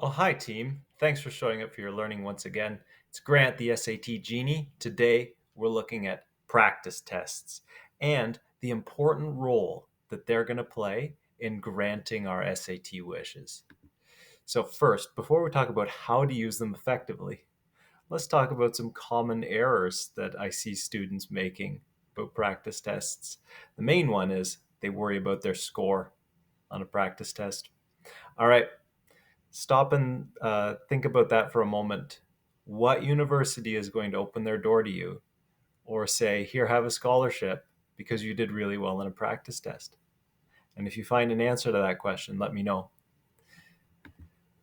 Oh, hi, team. Thanks for showing up for your learning once again. It's Grant, the SAT Genie. Today, we're looking at practice tests and the important role that they're going to play in granting our SAT wishes. So, first, before we talk about how to use them effectively, let's talk about some common errors that I see students making about practice tests. The main one is they worry about their score on a practice test. All right, stop and think about that for a moment. What university is going to open their door to you or say, here, have a scholarship because you did really well in a practice test? And if you find an answer to that question, let me know.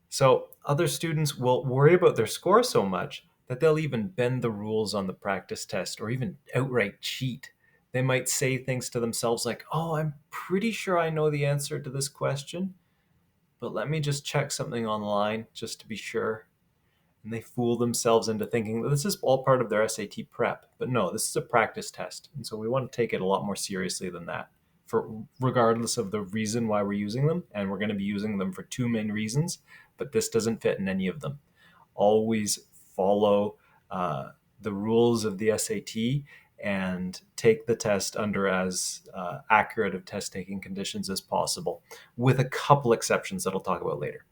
So, other students will worry about their score so much that they'll even bend the rules on the practice test or even outright cheat. They might say things to themselves like, oh, I'm pretty sure I know the answer to this question, but let me just check something online just to be sure. And they fool themselves into thinking that this is all part of their SAT prep. But no, this is a practice test. And so we want to take it a lot more seriously than that, for regardless of the reason why we're using them. And we're going to be using them for two main reasons, but this doesn't fit in any of them. Always follow the rules of the SAT and take the test under as accurate of test taking conditions as possible, with a couple exceptions that I'll talk about later.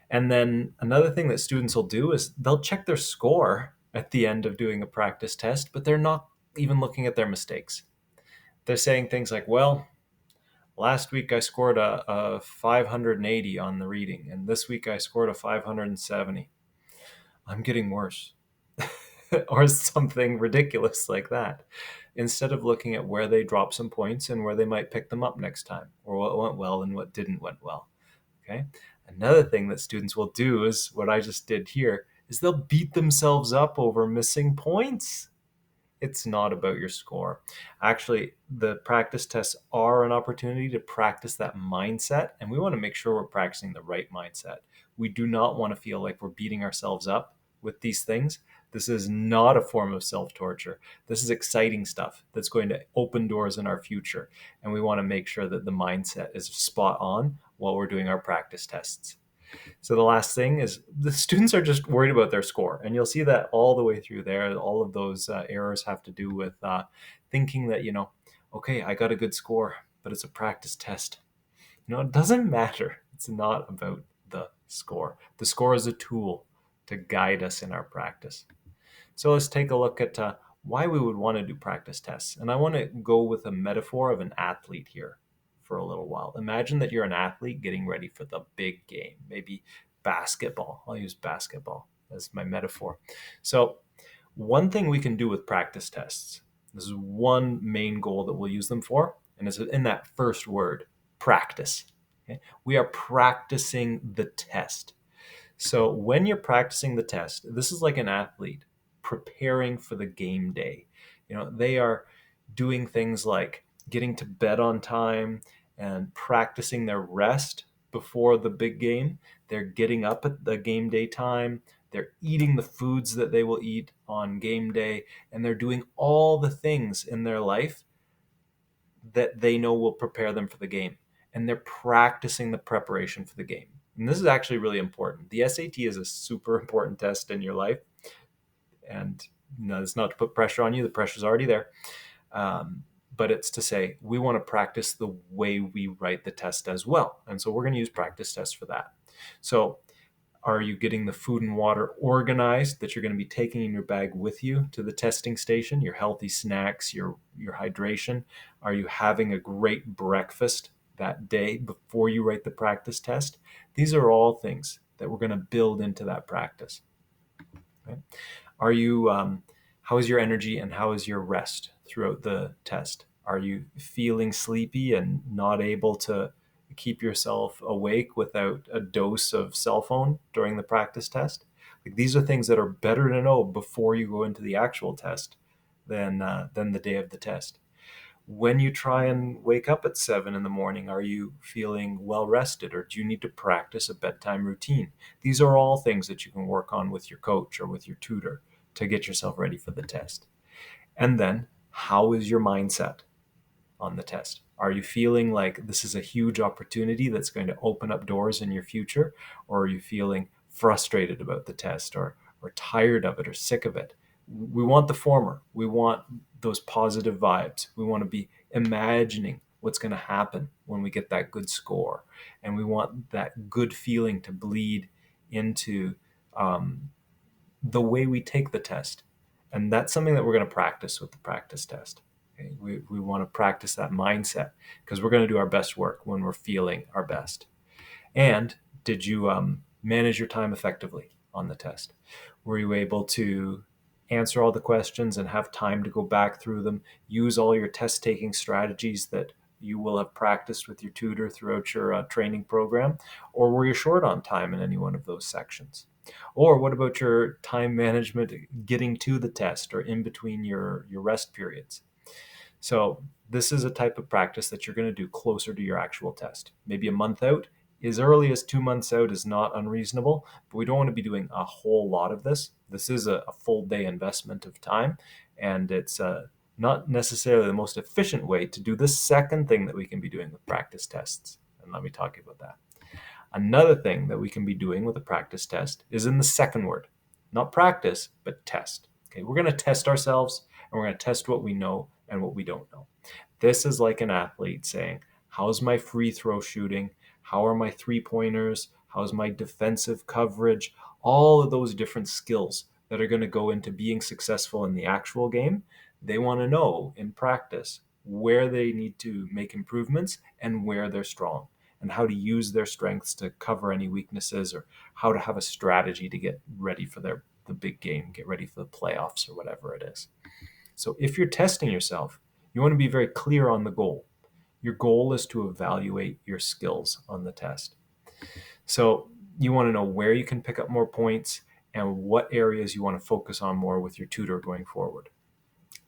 And then another thing that students will do is they'll check their score at the end of doing a practice test, but they're not even looking at their mistakes. They're saying things like, well, last week I scored a 580 on the reading, and this week I scored a 570. I'm getting worse. Or something ridiculous like that, instead of looking at where they drop some points and where they might pick them up next time, or what went well and what didn't went well. Okay. Another thing that students will do is what I just did here is they'll beat themselves up over missing points. It's not about your score. Actually, the practice tests are an opportunity to practice that mindset, and we want to make sure we're practicing the right mindset. We do not want to feel like we're beating ourselves up with these things. This is not a form of self torture. This is exciting stuff that's going to open doors in our future. And we want to make sure that the mindset is spot on while we're doing our practice tests. So the last thing is the students are just worried about their score, and you'll see that all the way through there. All of those errors have to do with thinking that okay, I got a good score, but it's a practice test. It doesn't matter. It's not about the score. The score is a tool to guide us in our practice. So let's take a look at why we would want to do practice tests. And I want to go with a metaphor of an athlete here for a little while. Imagine that you're an athlete getting ready for the big game, maybe basketball. I'll use basketball as my metaphor. So, one thing we can do with practice tests, this is one main goal that we'll use them for, and it's in that first word, practice. Okay? We are practicing the test. So when you're practicing the test, this is like an athlete preparing for the game day. They are doing things like getting to bed on time and practicing their rest before the big game. They're getting up at the game day time. They're eating the foods that they will eat on game day. And they're doing all the things in their life that they know will prepare them for the game. And they're practicing the preparation for the game. And this is actually really important. The SAT is a super important test in your life. And it's not to put pressure on you, the pressure's already there. But it's to say we want to practice the way we write the test as well. And so we're going to use practice tests for that. So are you getting the food and water organized that you're going to be taking in your bag with you to the testing station? Your healthy snacks, your hydration? Are you having a great breakfast that day before you write the practice test? These are all things that we're going to build into that practice. Okay? Are you? How is your energy and how is your rest throughout the test? Are you feeling sleepy and not able to keep yourself awake without a dose of cell phone during the practice test? Like, these are things that are better to know before you go into the actual test than the day of the test. When you try and wake up at 7 in the morning, are you feeling well rested, or do you need to practice a bedtime routine? These are all things that you can work on with your coach or with your tutor to get yourself ready for the test. And then, how is your mindset on the test? Are you feeling like this is a huge opportunity that's going to open up doors in your future? Or are you feeling frustrated about the test, or tired of it, or sick of it? We want the former. We want those positive vibes. We want to be imagining what's going to happen when we get that good score. And we want that good feeling to bleed into the way we take the test. And that's something that we're going to practice with the practice test. Okay? We want to practice that mindset because we're going to do our best work when we're feeling our best. And did you manage your time effectively on the test? Were you able to answer all the questions and have time to go back through them, use all your test taking strategies that you will have practiced with your tutor throughout your training program? Or were you short on time in any one of those sections? Or what about your time management getting to the test or in between your rest periods? So this is a type of practice that you're going to do closer to your actual test. Maybe a month out. As early as 2 months out is not unreasonable, but we don't want to be doing a whole lot of this. This is a full day investment of time, and it's not necessarily the most efficient way to do the second thing that we can be doing with practice tests. And let me talk about that. Another thing that we can be doing with a practice test is in the second word. Not practice, but test. Okay, we're going to test ourselves, and we're going to test what we know and what we don't know. This is like an athlete saying, how's my free throw shooting? How are my three-pointers? How's my defensive coverage? All of those different skills that are going to go into being successful in the actual game. They want to know in practice where they need to make improvements and where they're strong, and how to use their strengths to cover any weaknesses, or how to have a strategy to get ready for the big game, get ready for the playoffs or whatever it is. So if you're testing yourself, you want to be very clear on the goal. Your goal is to evaluate your skills on the test. So you want to know where you can pick up more points and what areas you want to focus on more with your tutor going forward.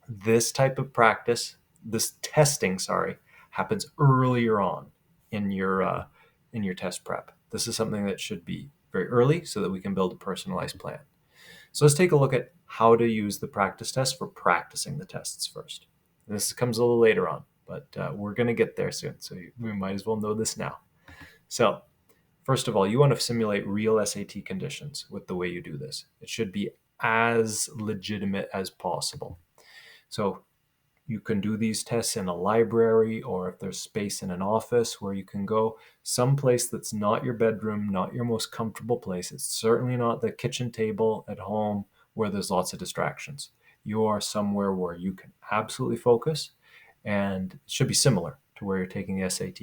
This type of practice, this testing, happens earlier on in your test prep. This is something that should be very early so that we can build a personalized plan. So let's take a look at how to use the practice test for practicing the tests first. And this comes a little later on, but we're going to get there soon. So we might as well know this now. So first of all, you want to simulate real SAT conditions with the way you do this. It should be as legitimate as possible. So you can do these tests in a library, or if there's space in an office where you can go someplace that's not your bedroom, not your most comfortable place. It's certainly not the kitchen table at home where there's lots of distractions. You are somewhere where you can absolutely focus, and it should be similar to where you're taking the SAT.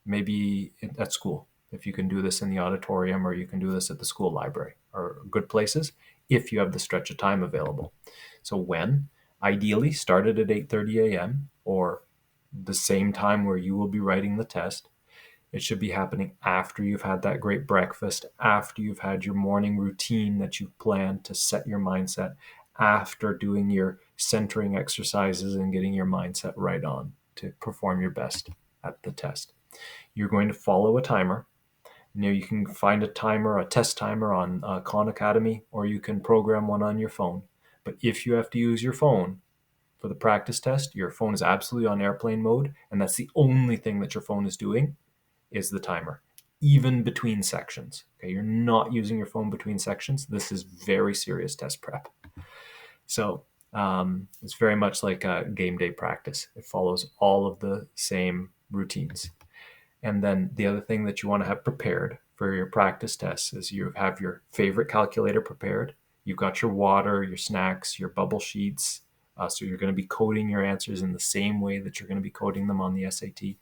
Maybe at school, if you can do this in the auditorium, or you can do this at the school library, or good places if you have the stretch of time available. So when? Ideally, started at 8:30 a.m. or the same time where you will be writing the test. It should be happening after you've had that great breakfast, after you've had your morning routine that you've planned to set your mindset, after doing your centering exercises and getting your mindset right on to perform your best at the test. You're going to follow a timer. You can find a timer, a test timer on Khan Academy, or you can program one on your phone. But if you have to use your phone for the practice test, your phone is absolutely on airplane mode, and that's the only thing that your phone is doing is the timer, even between sections. Okay, you're not using your phone between sections. This is very serious test prep. So it's very much like a game day practice. It follows all of the same routines. And then the other thing that you want to have prepared for your practice tests is you have your favorite calculator prepared. You've got your water, your snacks, your bubble sheets. So you're going to be coding your answers in the same way that you're going to be coding them on the SAT.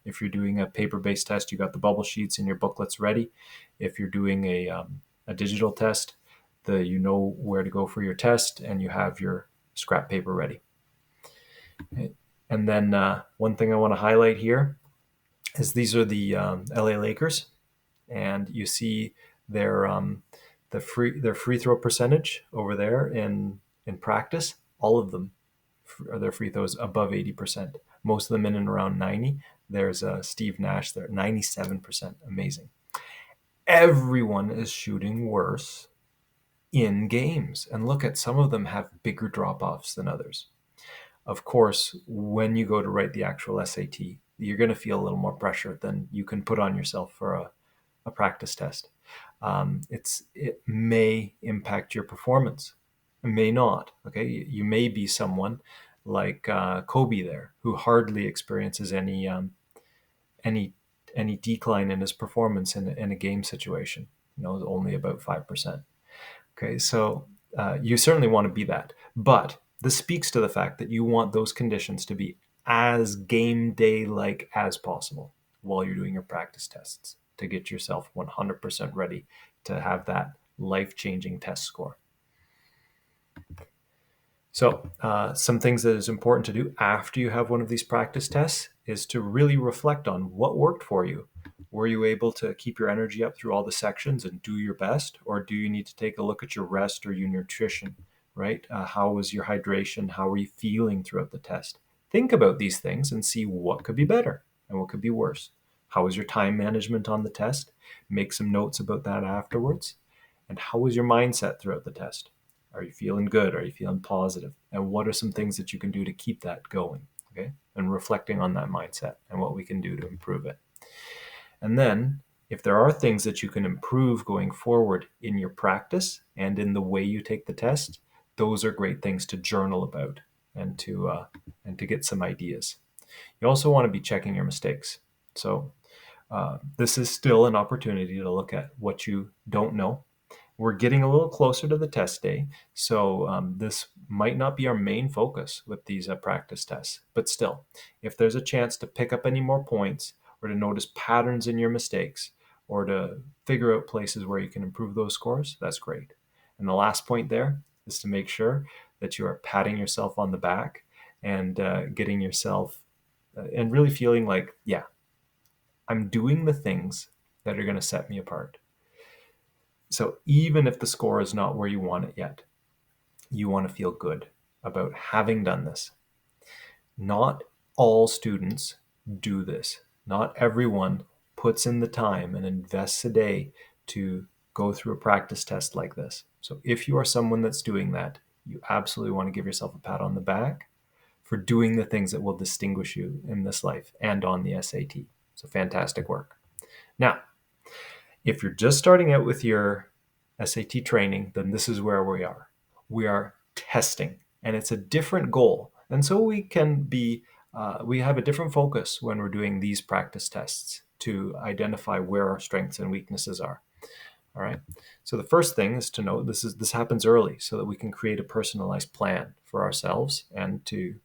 If you're doing a paper-based test, you got the bubble sheets and your booklets ready. If you're doing a digital test, you know where to go for your test, and you have your scrap paper ready. Okay. And then one thing I want to highlight here is these are the LA Lakers, and you see their free throw percentage over there in practice. All of them are their free throws above 80%. Most of them in and around 90. There's Steve Nash there, 97%. Amazing. Everyone is shooting worse in games, and look at some of them have bigger drop-offs than others. Of course, when you go to write the actual SAT, you're going to feel a little more pressure than you can put on yourself for a practice test. It may impact your performance. It may not. Okay, you may be someone like Kobe there, who hardly experiences any any decline in his performance in a game situation. Only about 5%. Okay, so you certainly want to be that, but this speaks to the fact that you want those conditions to be as game day like as possible while you're doing your practice tests to get yourself 100% ready to have that life-changing test score. So, some things that is important to do after you have one of these practice tests is to really reflect on what worked for you. Were you able to keep your energy up through all the sections and do your best? Or do you need to take a look at your rest or your nutrition, right? How was your hydration? How were you feeling throughout the test? Think about these things and see what could be better and what could be worse. How was your time management on the test? Make some notes about that afterwards. And how was your mindset throughout the test? Are you feeling good? Are you feeling positive? And what are some things that you can do to keep that going? Okay. And reflecting on that mindset and what we can do to improve it. And then, if there are things that you can improve going forward in your practice and in the way you take the test, those are great things to journal about and to get some ideas. You also want to be checking your mistakes. So this is still an opportunity to look at what you don't know. We're getting a little closer to the test day, so this might not be our main focus with these practice tests. But still, if there's a chance to pick up any more points or to notice patterns in your mistakes or to figure out places where you can improve those scores, that's great. And the last point there is to make sure that you are patting yourself on the back and getting yourself and really feeling like, yeah, I'm doing the things that are going to set me apart. So even if the score is not where you want it yet, you want to feel good about having done this. Not all students do this. Not everyone puts in the time and invests a day to go through a practice test like this. So if you are someone that's doing that, you absolutely want to give yourself a pat on the back for doing the things that will distinguish you in this life and on the SAT. So fantastic work. Now, if you're just starting out with your SAT training, then this is where we are. We are testing, and it's a different goal. And so we have a different focus when we're doing these practice tests to identify where our strengths and weaknesses are. All right. So the first thing is to know this happens early so that we can create a personalized plan for ourselves and to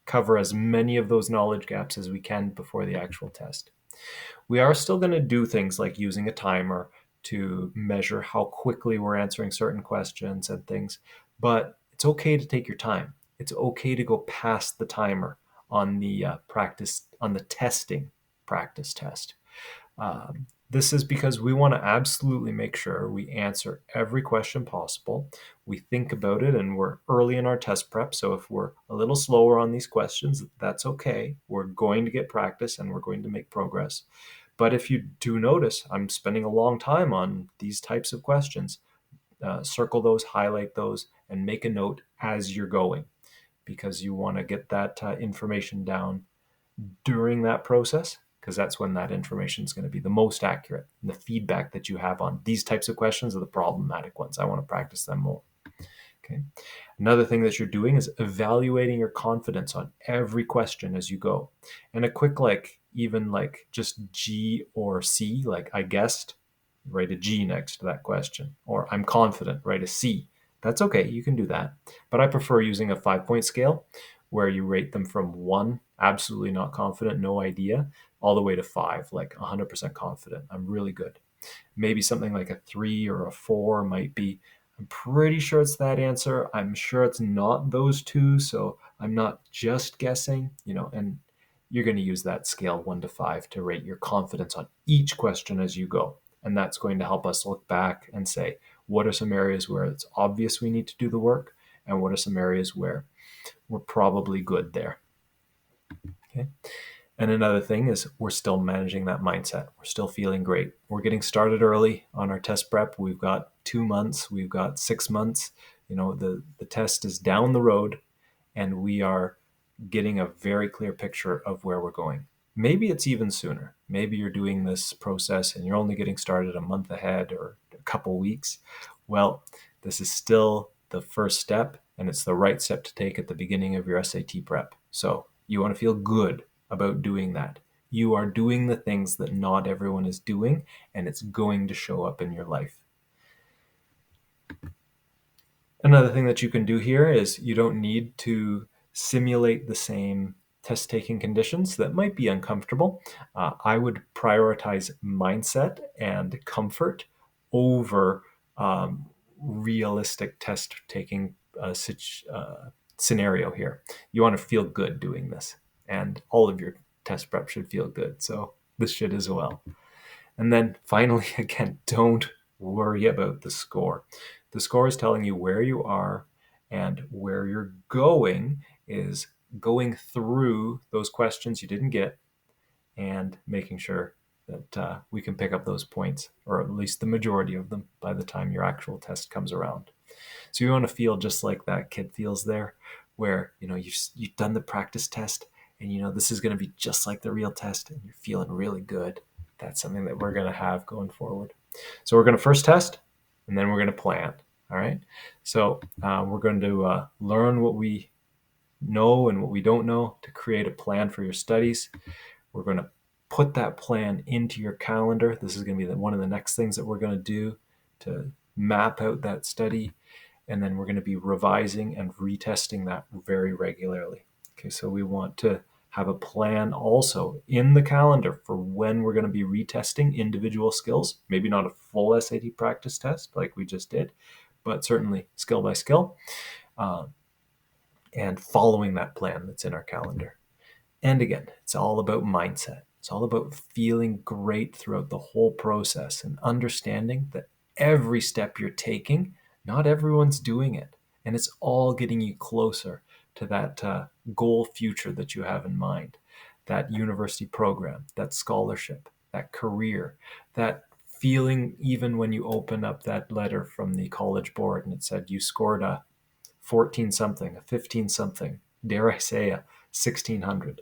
cover as many of those knowledge gaps as we can before the actual test. We are still going to do things like using a timer to measure how quickly we're answering certain questions and things, but it's okay to take your time. It's okay to go past the timer on the testing practice test. This is because we want to absolutely make sure we answer every question possible. We think about it and we're early in our test prep. So if we're a little slower on these questions, that's okay. We're going to get practice and we're going to make progress. But if you do notice, I'm spending a long time on these types of questions, circle those, highlight those, and make a note as you're going because you want to get that information down during that process because that's when that information is going to be the most accurate. And the feedback that you have on these types of questions are the problematic ones. I want to practice them more. Okay. Another thing that you're doing is evaluating your confidence on every question as you go. And a quick, even just G or C, like I guessed, write a G next to that question. Or I'm confident, write a C. That's okay. You can do that. But I prefer using a 5-point scale where you rate them from 1, absolutely not confident, no idea, all the way to 5, like 100% confident. I'm really good. Maybe something like a 3 or a 4 might be, I'm pretty sure it's that answer. I'm sure it's not those two, so I'm not just guessing, and you're going to use that scale 1 to 5 to rate your confidence on each question as you go. And that's going to help us look back and say, what are some areas where it's obvious we need to do the work? And what are some areas where we're probably good there? Okay. And another thing is we're still managing that mindset. We're still feeling great. We're getting started early on our test prep. We've got 2 months. We've got 6 months. The test is down the road and we are getting a very clear picture of where we're going. Maybe it's even sooner. Maybe you're doing this process and you're only getting started a month ahead or a couple weeks. Well, this is still the first step, and it's the right step to take at the beginning of your SAT prep. So you want to feel good about doing that. You are doing the things that not everyone is doing, and it's going to show up in your life. Another thing that you can do here is you don't need to simulate the same test taking conditions that might be uncomfortable. I would prioritize mindset and comfort over realistic test taking scenario here. You want to feel good doing this, and all of your test prep should feel good. So this should as well. And then finally, again, don't worry about the score. The score is telling you where you are, and where you're going is going through those questions you didn't get and making sure that we can pick up those points, or at least the majority of them, by the time your actual test comes around. So you want to feel just like that kid feels there, where you've done the practice test, and this is going to be just like the real test, and you're feeling really good. That's something that we're going to have going forward. So we're going to first test, and then we're going to plan. All right. So we're going to learn what we know and what we don't know to create a plan for your studies. We're going to put that plan into your calendar. This is going to be one of the next things that we're going to do to map out that study. And then we're going to be revising and retesting that very regularly. Okay, so we want to have a plan also in the calendar for when we're going to be retesting individual skills. Maybe not a full SAT practice test like we just did, but certainly skill by skill, and following that plan that's in our calendar. And again, it's all about mindset. It's all about feeling great throughout the whole process and understanding that every step you're taking, not everyone's doing it. And it's all getting you closer to that goal future that you have in mind, that university program, that scholarship, that career, that feeling even when you open up that letter from the college board and it said you scored a 14 something, a 15 something, dare I say a 1600.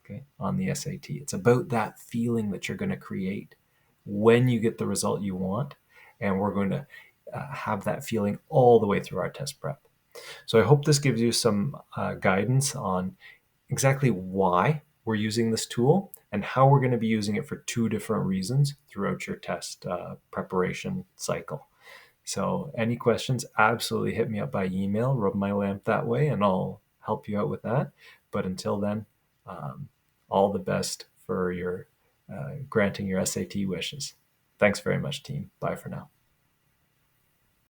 Okay, on the SAT. It's about that feeling that you're going to create when you get the result you want. And we're going to have that feeling all the way through our test prep. So I hope this gives you some guidance on exactly why we're using this tool and how we're going to be using it for two different reasons throughout your test preparation cycle. So any questions, absolutely hit me up by email, rub my lamp that way, and I'll help you out with that. But until then, all the best for your granting your SAT wishes. Thanks very much, team. Bye for now.